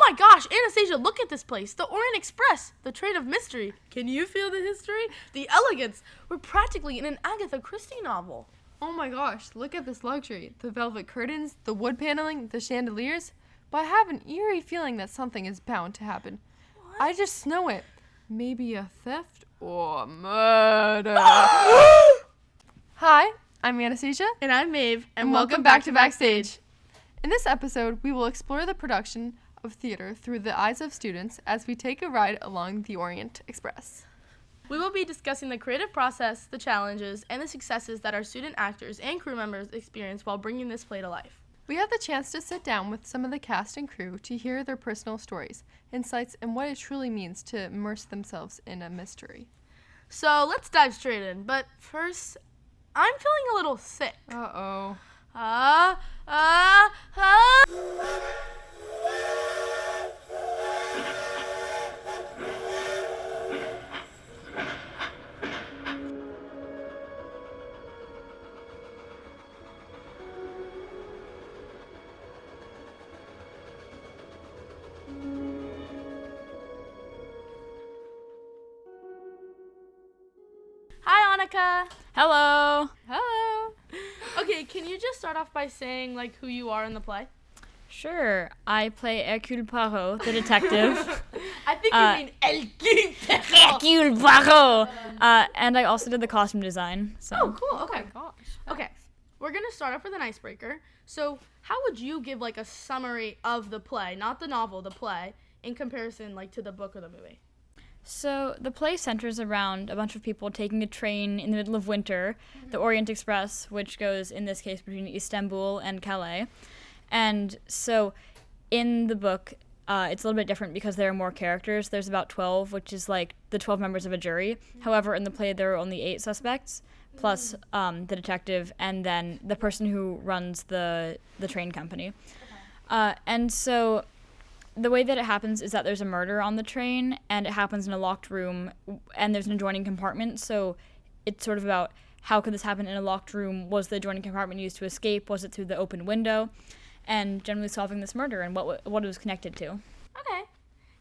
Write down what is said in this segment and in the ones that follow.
my gosh, Anastasia, look at this place. The Orient Express, the train of mystery. Can you feel the history? The elegance. We're practically in an Agatha Christie novel. Oh my gosh, look at this luxury. The velvet curtains, the wood paneling, the chandeliers. But I have an eerie feeling that something is bound to happen. What? I just know it. Maybe a theft or murder. Hi, I'm Anastasia. And I'm Maeve, and welcome back to Backstage. In this episode, we will explore the production of theater through the eyes of students as we take a ride along the Orient Express. We will be discussing the creative process, the challenges, and the successes that our student actors and crew members experience while bringing this play to life. We had the chance to sit down with some of the cast and crew to hear their personal stories, insights, and what it truly means to immerse themselves in a mystery. So let's dive straight in, but first, I'm feeling a little sick. Uh-oh. Hi, Annika. Hello. Hello. Okay, can you just start off by saying, who you are in the play? Sure. I play Hercule Poirot, the detective. I think you mean Hercule Poirot. Hercule Poirot. And I also did the costume design. So. Oh, cool. Okay. Oh my gosh. Okay, we're going to start off with an icebreaker. So how would you give, a summary of the play, not the novel, the play, in comparison, to the book or the movie? So the play centers around a bunch of people taking a train in the middle of winter, the Orient Express, which goes, in this case, between Istanbul and Calais. And so in the book, it's a little bit different because there are more characters. There's about 12, which is the 12 members of a jury. However, in the play, there are only 8 suspects, plus the detective and then the person who runs the train company. And so the way that it happens is that there's a murder on the train, and it happens in a locked room, and there's an adjoining compartment. So it's sort of about how could this happen in a locked room? Was the adjoining compartment used to escape? Was it through the open window? And generally solving this murder and what it was connected to. Okay.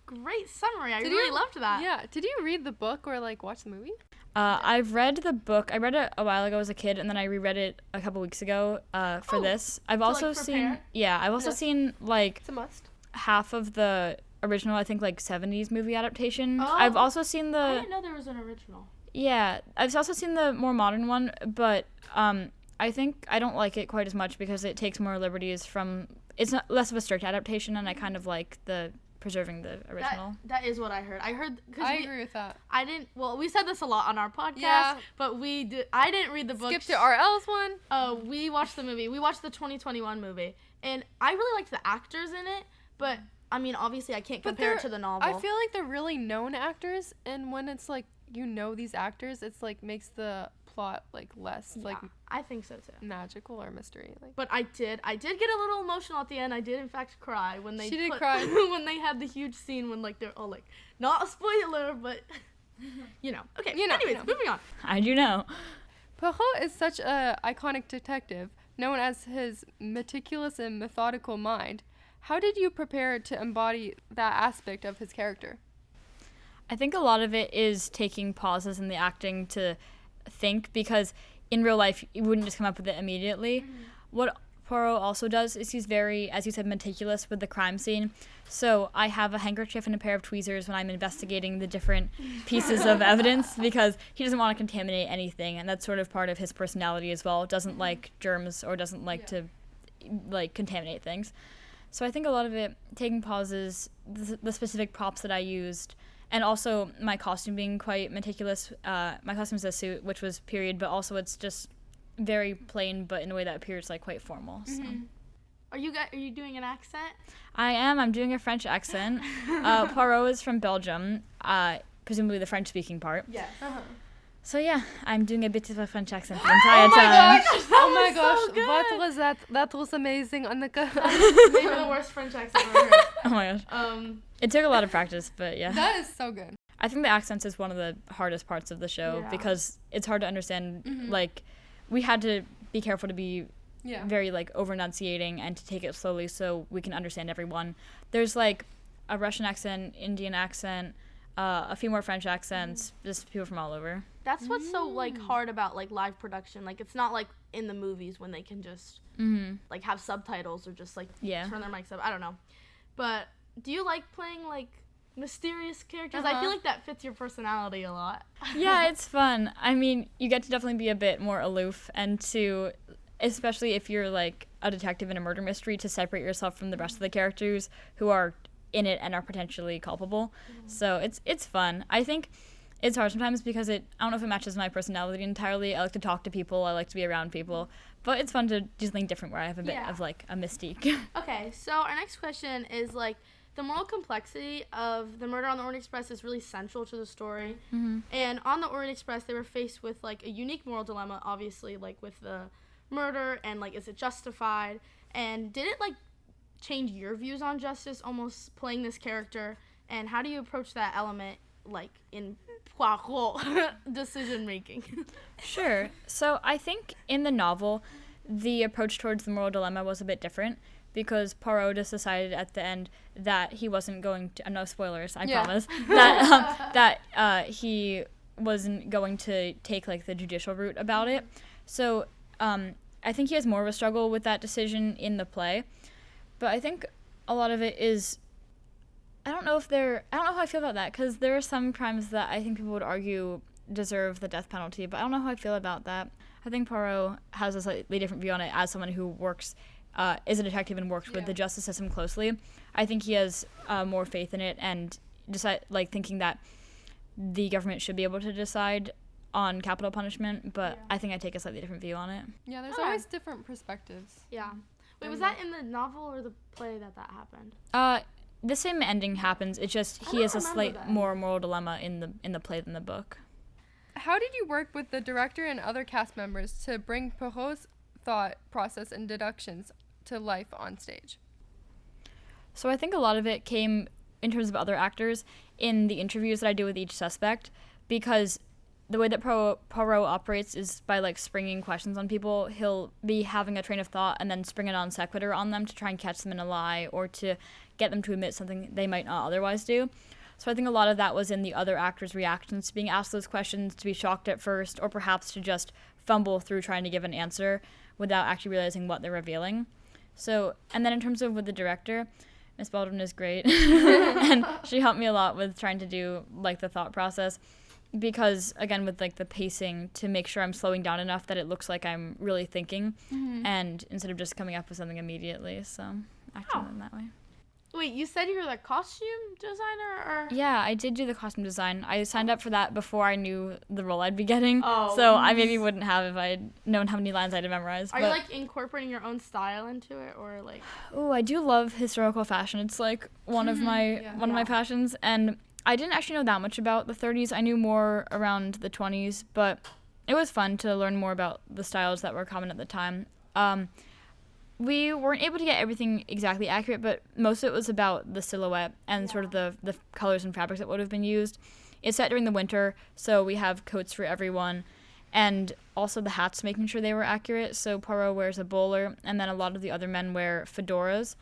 Great summary. I really loved that. Yeah. Did you read the book or watch the movie? I've read the book. I read it a while ago as a kid, and then I reread it a couple weeks ago for this. I've also seen. Yeah, I've also seen It's a must. half of the original, I think 70s movie adaptation. Oh. I've also seen I didn't know there was an original. Yeah, I've also seen the more modern one, but I think I don't like it quite as much because it takes more liberties from. It's not less of a strict adaptation, and I kind of like the preserving the original. That is what I heard. I agree with that. I didn't. Well, we said this a lot on our podcast. Yeah. But I didn't read the book. Skip to RL's one. We watched the movie. We watched the 2021 movie, and I really liked the actors in it. But I mean, obviously, I can't compare it to the novel. I feel like they're really known actors, and when it's these actors, it's makes the plot less I think so too. magical or mystery. But I did get a little emotional at the end. I did in fact cry when they cry when they had the huge scene when they're all not a spoiler, but Okay. Anyways, moving on. I do know. Poirot is such a iconic detective, known as his meticulous and methodical mind. How did you prepare to embody that aspect of his character? I think a lot of it is taking pauses in the acting to think, because in real life you wouldn't just come up with it immediately. Mm-hmm. What Poirot also does is he's very, as you said, meticulous with the crime scene. So I have a handkerchief and a pair of tweezers when I'm investigating the different pieces of evidence, because he doesn't want to contaminate anything, and that's sort of part of his personality as well. Doesn't like germs or doesn't like to contaminate things. So I think a lot of it, taking pauses, the specific props that I used, and also my costume being quite meticulous. My costume is a suit, which was period, but also it's just very plain, but in a way that appears quite formal. So. Mm-hmm. Are you doing an accent? I am. I'm doing a French accent. Poirot is from Belgium, presumably the French-speaking part. Yes. Uh-huh. So yeah, I'm doing a bit of a French accent the entire time. Oh my gosh! What was that? That was amazing, Annika. Maybe the worst French accent I've ever heard. Oh my gosh. It took a lot of practice, but yeah. That is so good. I think the accents is one of the hardest parts of the show because it's hard to understand. Mm-hmm. We had to be careful to be very over enunciating and to take it slowly so we can understand everyone. There's a Russian accent, Indian accent, a few more French accents, just people from all over. That's what's so like hard about like live production. Like it's not like in the movies when they can just like have subtitles or just like turn their mics up. I don't know. But do you like playing like mysterious characters? I feel like that fits your personality a lot. Yeah, it's fun. I mean, you get to definitely be a bit more aloof and to, especially if you're like a detective in a murder mystery, to separate yourself from the rest of the characters who are in it and are potentially culpable. So it's fun. I think it's hard sometimes because I don't know if it matches my personality entirely. I like to talk to people. I like to be around people. But it's fun to do something different where I have a bit of like a mystique. Okay, so our next question is like, the moral complexity of the murder on the Orient Express is really central to the story. And on the Orient Express, they were faced with like a unique moral dilemma, obviously, like with the murder and like, is it justified? And did it like change your views on justice, almost playing this character? And how do you approach that element like in Poirot decision making? Sure. So I think in the novel, the approach towards the moral dilemma was a bit different, because Poirot just decided at the end that he wasn't going to, no spoilers, I promise, that he wasn't going to take like the judicial route about it. So I think he has more of a struggle with that decision in the play. But I think a lot of it is, I don't know how I feel about that, because there are some crimes that I think people would argue deserve the death penalty, but I don't know how I feel about that. I think Poirot has a slightly different view on it as someone who is a detective and works with the justice system closely. I think he has more faith in it and thinking that the government should be able to decide on capital punishment, but I think I take a slightly different view on it. Yeah, there's always different perspectives. Yeah. Wait, was that in the novel or the play that happened? The same ending happens. It's just he has a slight more moral dilemma in the play than the book. How did you work with the director and other cast members to bring Poirot's thought process and deductions to life on stage? So I think a lot of it came in terms of other actors in the interviews that I do with each suspect, because the way that Poirot operates is by like springing questions on people. He'll be having a train of thought and then spring a non sequitur on them to try and catch them in a lie or to get them to admit something they might not otherwise do. So I think a lot of that was in the other actors' reactions to being asked those questions, to be shocked at first, or perhaps to just fumble through trying to give an answer without actually realizing what they're revealing. So, and then in terms of with the director, Miss Baldwin is great. And she helped me a lot with trying to do like the thought process, because again, with like the pacing, to make sure I'm slowing down enough that it looks like I'm really thinking and instead of just coming up with something immediately. So acting in that way. Wait, you said you were the costume designer, or? Yeah, I did do the costume design. I signed up for that before I knew the role I'd be getting. So I maybe wouldn't have if I'd known how many lines I had to memorize. Are you like incorporating your own style into it, or like? Oh, I do love historical fashion. It's like one of my of my passions, and I didn't actually know that much about the 30s. I knew more around the 20s, but it was fun to learn more about the styles that were common at the time. We weren't able to get everything exactly accurate, but most of it was about the silhouette and sort of the colors and fabrics that would have been used. It's set during the winter, so we have coats for everyone, and also the hats, making sure they were accurate. So Poirot wears a bowler, and then a lot of the other men wear fedoras,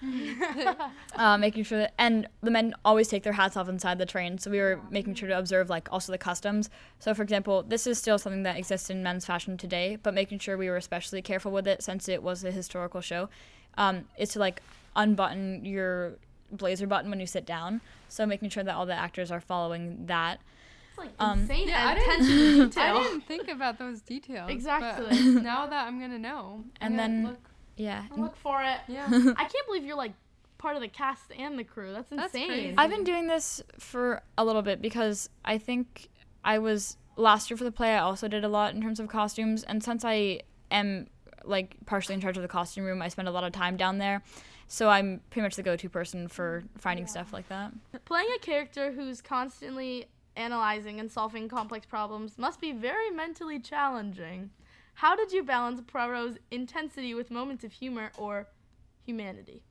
making sure that, and the men always take their hats off inside the train, so we were making sure to observe like also the customs. So for example, this is still something that exists in men's fashion today, but making sure we were especially careful with it since it was a historical show, is to like unbutton your blazer button when you sit down. So making sure that all the actors are following that. Like insane attention to detail. I didn't think about those details. Exactly. But now that I'm gonna know. And then look for it. Yeah. I can't believe you're like part of the cast and the crew. That's insane. Crazy. I've been doing this for a little bit because I think I was last year for the play. I also did a lot in terms of costumes, and since I am like partially in charge of the costume room, I spend a lot of time down there. So I'm pretty much the go-to person for finding stuff like that. Playing a character who's constantly analyzing and solving complex problems must be very mentally challenging. How did you balance Poirot's intensity with moments of humor or humanity?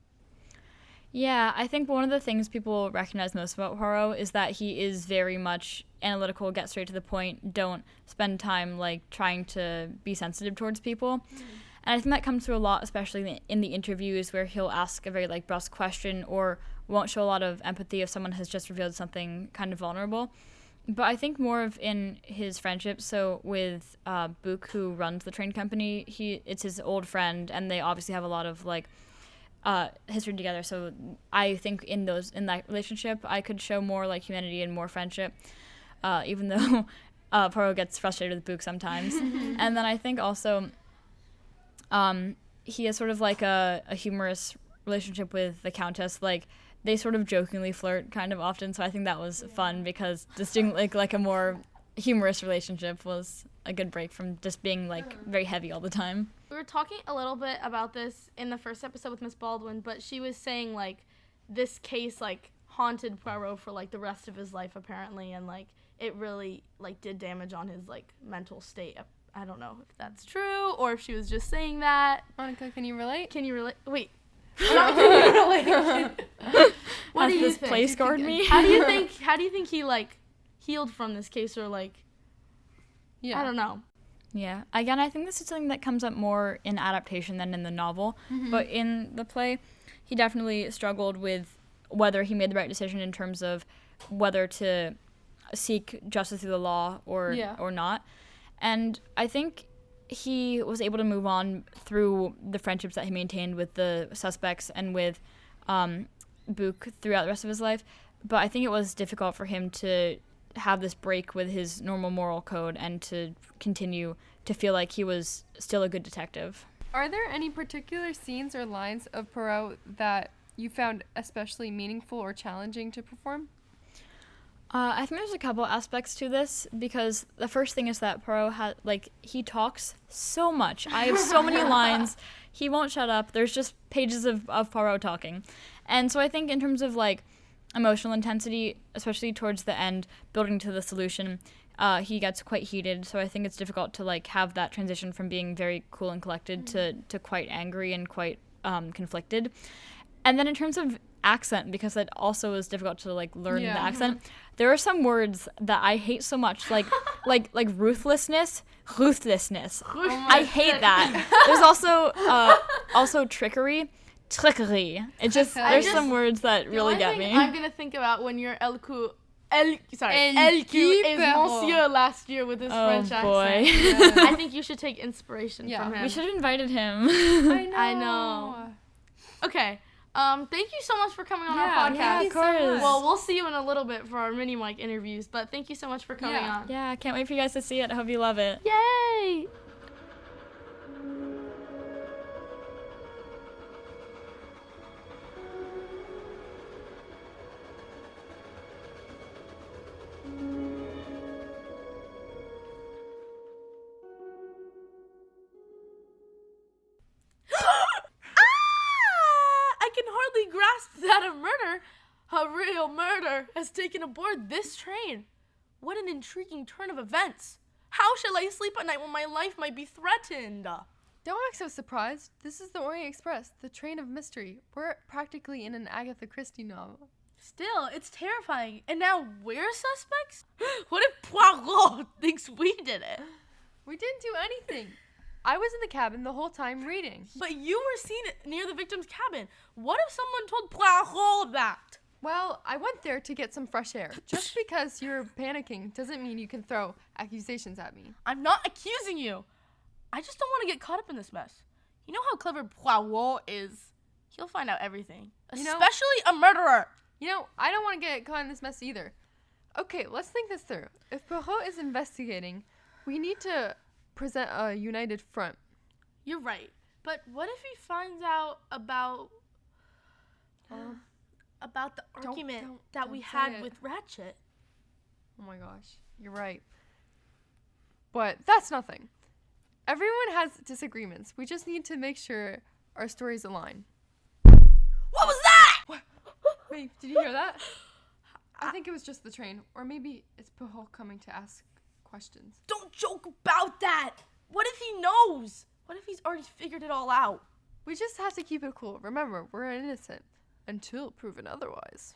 Yeah, I think one of the things people recognize most about Poirot is that he is very much analytical, get straight to the point, don't spend time like trying to be sensitive towards people. And I think that comes through a lot, especially in the interviews where he'll ask a very like brusque question or won't show a lot of empathy if someone has just revealed something kind of vulnerable. But I think more of in his friendship. So with Book, who runs the train company, it's his old friend, and they obviously have a lot of like history together. So I think in that relationship, I could show more like humanity and more friendship, even though Poirot gets frustrated with Book sometimes. And then I think also he has sort of like a humorous relationship with the Countess. Like, they sort of jokingly flirt kind of often, so I think that was fun, because just doing like a more humorous relationship was a good break from just being like very heavy all the time. We were talking a little bit about this in the first episode with Miss Baldwin, but she was saying like this case like haunted Poirot for like the rest of his life apparently, and like it really like did damage on his like mental state. I don't know if that's true or if she was just saying that. Annika, can you relate? Can you relate? Wait. Not can you relate? What do you this think? play scarred me? How do you think he like healed from this case, or like I don't know. Yeah. Again, I think this is something that comes up more in adaptation than in the novel. But in the play, he definitely struggled with whether he made the right decision in terms of whether to seek justice through the law or not. And I think he was able to move on through the friendships that he maintained with the suspects and with Book throughout the rest of his life. But I think it was difficult for him to have this break with his normal moral code and to continue to feel like he was still a good detective. Are there any particular scenes or lines of Poirot that you found especially meaningful or challenging to perform? I think there's a couple aspects to this, because the first thing is that Poirot he talks so much. I have so many lines. He won't shut up. There's just pages of Poirot talking. And so I think in terms of like emotional intensity, especially towards the end, building to the solution, he gets quite heated. So I think it's difficult to like have that transition from being very cool and collected to quite angry and quite conflicted. And then in terms of accent, because it also is difficult to like learn the accent, there are some words that I hate so much, like ruthlessness. I hate that. There's also trickery. It just there's some words that really get me. I'm gonna think about when you're LQ is Monsieur last year with his French accent. Boy. Yeah. I think you should take inspiration from him. We should have invited him. I know. Okay. Thank you so much for coming on our podcast. Yeah, of course. Well, we'll see you in a little bit for our mini mic interviews, but thank you so much for coming on. Yeah, I can't wait for you guys to see it. I hope you love it. Yay! Grasp that a real murder has taken aboard this train. What an intriguing turn of events. How shall I sleep at night when my life might be threatened? Don't act so surprised. This is the Orient Express, the train of mystery. We're practically in an Agatha Christie novel. Still, it's terrifying. And now we're suspects? What if Poirot thinks we did it? We didn't do anything. I was in the cabin the whole time reading. But you were seen near the victim's cabin. What if someone told Poirot that? Well, I went there to get some fresh air. Just because you're panicking doesn't mean you can throw accusations at me. I'm not accusing you. I just don't want to get caught up in this mess. You know how clever Poirot is? He'll find out everything. Especially a murderer. I don't want to get caught in this mess either. Okay, let's think this through. If Poirot is investigating, we need to present a united front. You're right. But what if he finds out about the argument that we had with Ratchet? Oh my gosh, you're right. But that's nothing. Everyone has disagreements. We just need to make sure our stories align. What was that? Wait, did you hear that? I think it was just the train. Or maybe it's Poirot coming to ask questions. Don't joke about that. What if he knows? What if he's already figured it all out? We just have to keep it cool. Remember, we're innocent until proven otherwise.